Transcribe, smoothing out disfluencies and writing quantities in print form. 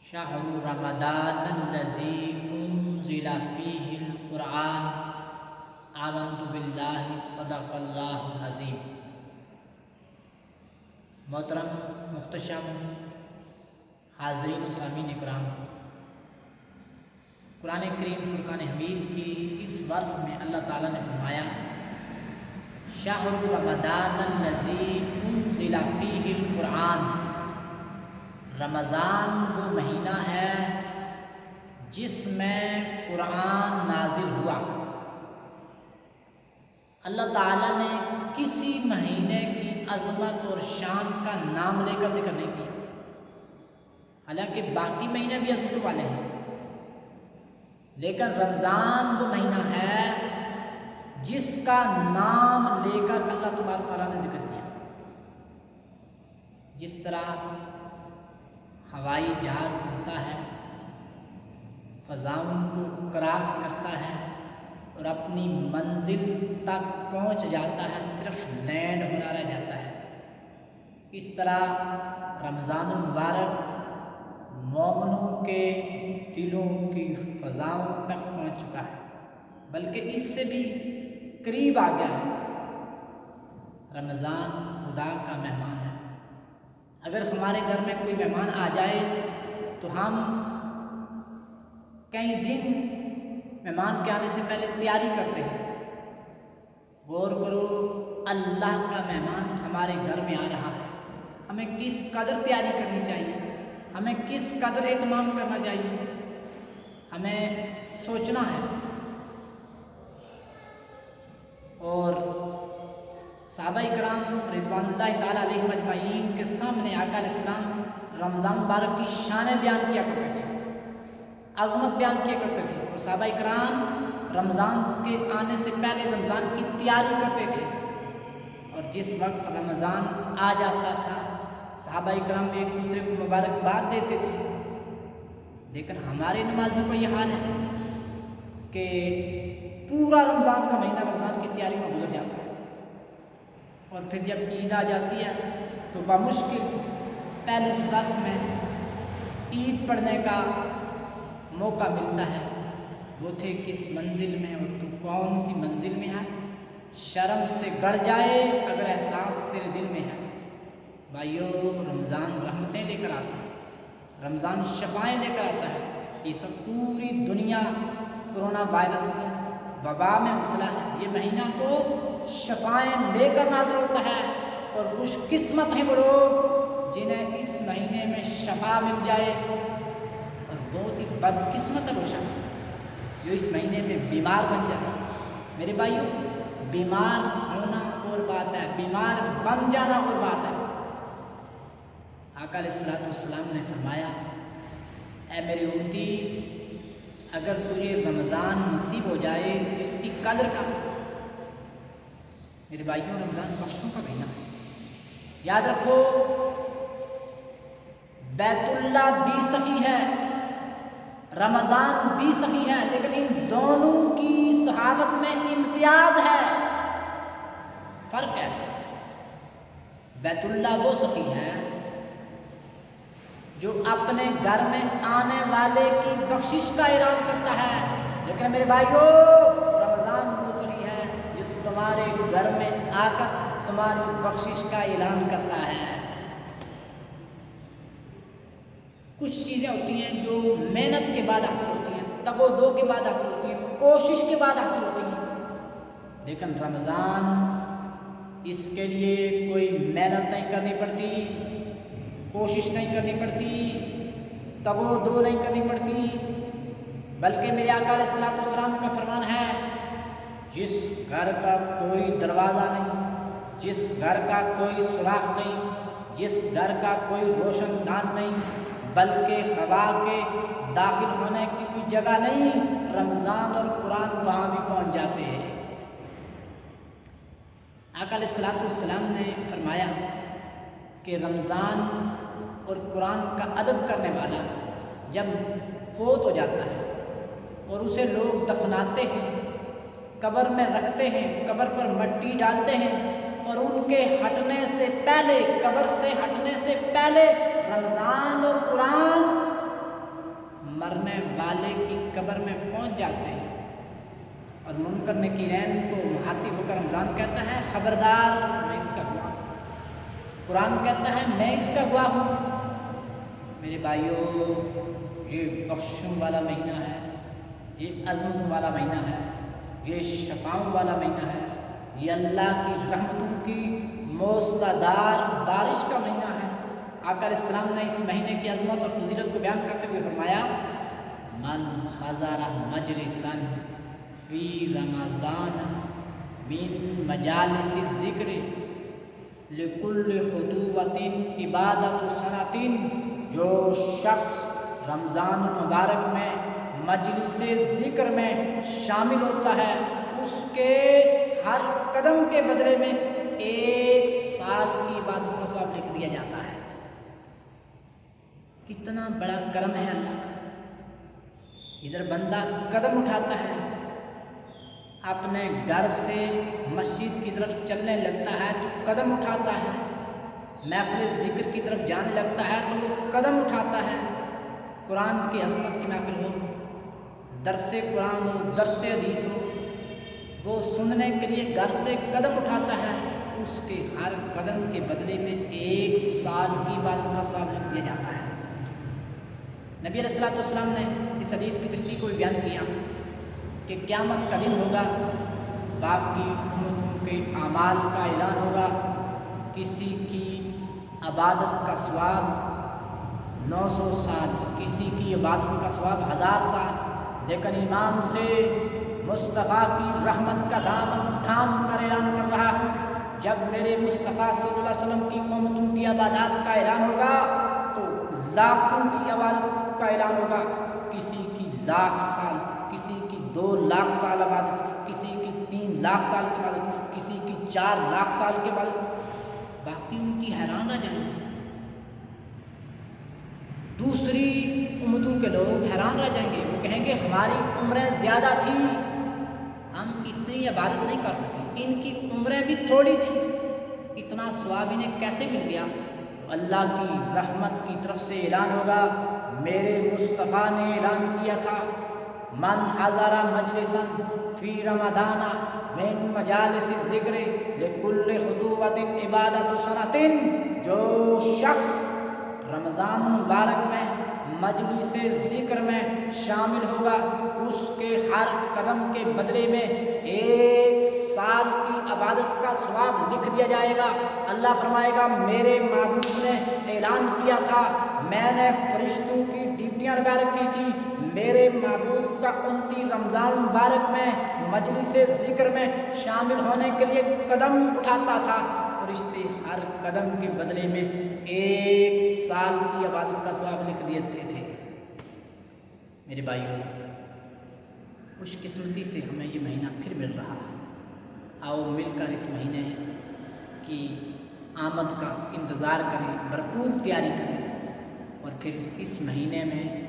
شهر رمضان الذي أنزل فيه القرآن آمنت بالله صدق اللہ العظیم۔ محترم محتشم حاضرین و سامعین اکرام، قرآن کریم فرقان حمید کی اس ورس میں اللہ تعالیٰ نے فرمایا شہر رمضان الذی انزل فیہ القرآن، رمضان وہ مہینہ ہے جس میں قرآن نازل ہوا۔ اللہ تعالیٰ نے کسی مہینے کی عظمت اور شان کا نام لے کر ذکر نہیں کیا، حالانکہ باقی مہینے بھی عظمتوں والے ہیں، لیکن رمضان وہ مہینہ ہے جس کا نام لے کر اللہ تبارک تعالیٰ نے ذکر کیا۔ جس طرح ہوائی جہاز اڑتا ہے، فضاؤں کو کراس کرتا ہے اور اپنی منزل تک پہنچ جاتا ہے، صرف لینڈ ہونا رہ جاتا ہے، اس طرح رمضان المبارک مومنوں کے دلوں کی فضاؤں تک پہنچ چکا ہے، بلکہ اس سے بھی قریب آ گیا ہے۔ رمضان خدا کا مہمان ہے۔ اگر ہمارے گھر میں کوئی مہمان آ جائے تو ہم کئی دن مہمان کے آنے سے پہلے تیاری کرتے ہیں۔ غور کرو، اللہ کا مہمان ہمارے گھر میں آ رہا ہے، ہمیں کس قدر تیاری کرنی چاہیے، ہمیں کس قدر اہتمام کرنا چاہیے، ہمیں سوچنا ہے۔ اور صحابہ کرام رضوان اللہ تعالیٰ علیہم اجمعین کے سامنے آقا علیہ السلام رمضان مبارک کی شانیں بیان کیا کرتے تھے، عظمت بیان کیا کرتے تھے، اور صحابہ کرام رمضان کے آنے سے پہلے رمضان کی تیاری کرتے تھے، اور جس وقت رمضان آ جاتا تھا صحابہ کرام ایک دوسرے کو مبارکباد دیتے تھے۔ لیکن ہمارے نمازیوں کا یہ حال ہے کہ پورا رمضان کا مہینہ رمضان کی تیاری میں گزر جاتا ہے، اور پھر جب عید آ جاتی ہے تو بمشکل پہلی صف میں عید پڑھنے کا موقع ملتا ہے۔ وہ تھے کس منزل میں اور تو کون سی منزل میں ہے، شرم سے گڑ جائے اگر احساس تیرے دل میں ہے۔ بھائیو، رمضان رحمتیں لے کر آتا ہے، رمضان شفائیں لے کر آتا ہے۔ اس وقت پوری دنیا کرونا وائرس کی وبا میں مبتلا ہے، یہ مہینہ تو شفائیں لے کر نازل ہوتا ہے، اور خوش قسمت ہیں وہ لوگ جنہیں اس مہینے میں شفا مل جائے، اور بہت ہی بدقسمت ہے وہ شخص جو اس مہینے میں بیمار بن جائے۔ میرے بھائیوں، بیمار ہونا اور بات ہے، بیمار بن جانا اور بات ہے۔ آقا علیہ السلام نے فرمایا، اے میری امتی، اگر تجھے رمضان نصیب ہو جائے تو اس کی قدر کر۔ میرے بھائیوں، رمضان بخشوں کا مہینہ ہے، یاد رکھو، بیت اللہ بھی سخی ہے، رمضان بھی سخی ہے، لیکن ان دونوں کی صحابت میں امتیاز ہے، فرق ہے۔ بیت اللہ وہ سخی ہے جو اپنے گھر میں آنے والے کی بخشش کا اعلان کرتا ہے، لیکن میرے بھائیوں، رمضان وہ سخی ہے جو تمہارے گھر میں آ کر تمہاری بخشش کا اعلان کرتا ہے۔ کچھ چیزیں ہوتی ہیں جو محنت کے بعد حاصل ہوتی ہیں، تگ و دو کے بعد حاصل ہوتی ہیں، کوشش کے بعد حاصل ہوتی ہیں، لیکن رمضان اس کے لیے کوئی محنت نہیں کرنی پڑتی، کوشش نہیں کرنی پڑتی، تگ و دو نہیں کرنی پڑتی، بلکہ میرے آقا علیہ السلام کا فرمان ہے، جس گھر کا کوئی دروازہ نہیں، جس گھر کا کوئی سوراخ نہیں، جس گھر کا کوئی روشن دان نہیں، بلکہ ہوا کے داخل ہونے کی کوئی جگہ نہیں، رمضان اور قرآن وہاں بھی پہنچ جاتے ہیں۔ آقا علیہ السلام نے فرمایا کہ رمضان اور قرآن کا ادب کرنے والا جب فوت ہو جاتا ہے اور اسے لوگ دفناتے ہیں، قبر میں رکھتے ہیں، قبر پر مٹی ڈالتے ہیں، اور ان کے ہٹنے سے پہلے، قبر سے ہٹنے سے پہلے رمضان اور قرآن والے کی قبر میں پہنچ جاتے ہیں اور منکر نکیرین کو مخاطب ہو کر رمضان کہتا ہے خبردار میں اس کا گواہ ہوں، قرآن کہتا ہے میں اس کا گواہ ہوں۔ میرے بھائیوں، یہ بخشن والا مہینہ ہے، یہ عظمت والا مہینہ ہے، یہ شفاؤں والا مہینہ ہے، یہ اللہ کی رحمتوں کی موسلا دار بارش کا مہینہ ہے۔ آقا علیہ السلام نے اس مہینے کی عظمت اور فضیلت کو بیان کرتے ہوئے فرمایا من حضر مجلسا فی رمضان من مجالس الذکر لکل خطوۃ عبادت سنۃ، جو شخص رمضان المبارک میں مجلس ذکر میں شامل ہوتا ہے اس کے ہر قدم کے بدلے میں 1 سال کی عبادت کا ثواب لکھ دیا جاتا ہے۔ کتنا بڑا کرم ہے اللہ کا۔ ادھر بندہ قدم اٹھاتا ہے، اپنے گھر سے مسجد کی طرف چلنے لگتا ہے تو قدم اٹھاتا ہے، محفل ذکر کی طرف جانے لگتا ہے تو وہ قدم اٹھاتا ہے، قرآن کی عظمت کی محفل ہو، درس قرآن ہو، درس حدیث ہو، وہ سننے کے لیے گھر سے قدم اٹھاتا ہے، اس کے ہر قدم کے بدلے میں 1 سال کی عبادت کا ثواب لکھ دیا جاتا ہے۔ نبی علیہ السلام نے اس حدیث کی تشریح کو بھی بیان کیا کہ قیامت کا دن ہوگا، باقی امتوں کے اعمال کا اعلان ہوگا، کسی کی عبادت کا ثواب 900 سال، کسی کی عبادت کا ثواب 1000 سال، لیکن ایمان سے مصطفیٰ کی رحمت کا دامن تھام کر اعلان کر رہا ہوں، جب میرے مصطفیٰ صلی اللہ علیہ وسلم کی امتوں کی عبادات کا اعلان ہوگا تو لاکھوں کی عبادت کا اعلان ہوگا، کسی کی 1,00,000 سال، کسی کی 2,00,000 سال عبادت، کسی کی 3,00,000 سال کی عبادت، کسی کی 4,00,000 سال کی عبادت، باقی ان کی حیران رہ جائیں گے، دوسری امتوں کے لوگ حیران رہ جائیں گے، وہ کہیں گے ہماری عمریں زیادہ تھیں، ہم اتنی عبادت نہیں کر سکے، ان کی عمریں بھی تھوڑی تھیں، اتنا ثواب انہیں کیسے مل گیا؟ تو اللہ کی رحمت کی طرف سے اعلان ہوگا، میرے مصطفیٰ نے اعلان کیا تھا من حضر مجلسا فی رمضان من مجالس الذکر لکل خطوۃ عبادت سنۃ، جو شخص رمضان مبارک میں مجلس ذکر میں شامل ہوگا اس کے ہر قدم کے بدلے میں 1 سال کی عبادت کا ثواب لکھ دیا جائے گا۔ اللہ فرمائے گا میرے محبوب نے اعلان کیا تھا، میں نے فرشتوں کی ڈیوٹیاں لگا رکھی تھی، میرے محبوب کا امتی رمضان مبارک میں مجلس ذکر میں شامل ہونے کے لیے قدم اٹھاتا تھا، فرشتے ہر قدم کے بدلے میں 1 سال کی عبادت کا ثواب لکھ دیتے تھے۔ میرے بھائیوں، خوش قسمتی سے ہمیں یہ مہینہ پھر مل رہا ہے، آؤ مل کر اس مہینے کی آمد کا انتظار کریں، بھرپور تیاری کریں اور پھر اس مہینے میں